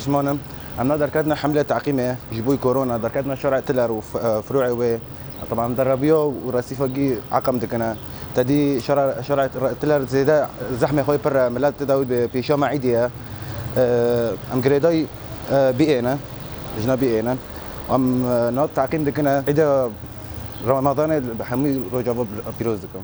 عثمانم عم دركتنا حملة تعقيمة جبوي كورونا دركتنا شارع تلر وفروعي و طبعا دربيو ورصيفة جي عقم دكنا تدي شارع تلر زيادة زحمة خوي برا ملات تداوي بيشامة عيدية ام جريداي بيئنا جنا بيئنا ام نوت تعقيم دكنا عيدة رمضان بحمي رجع بيروز دكم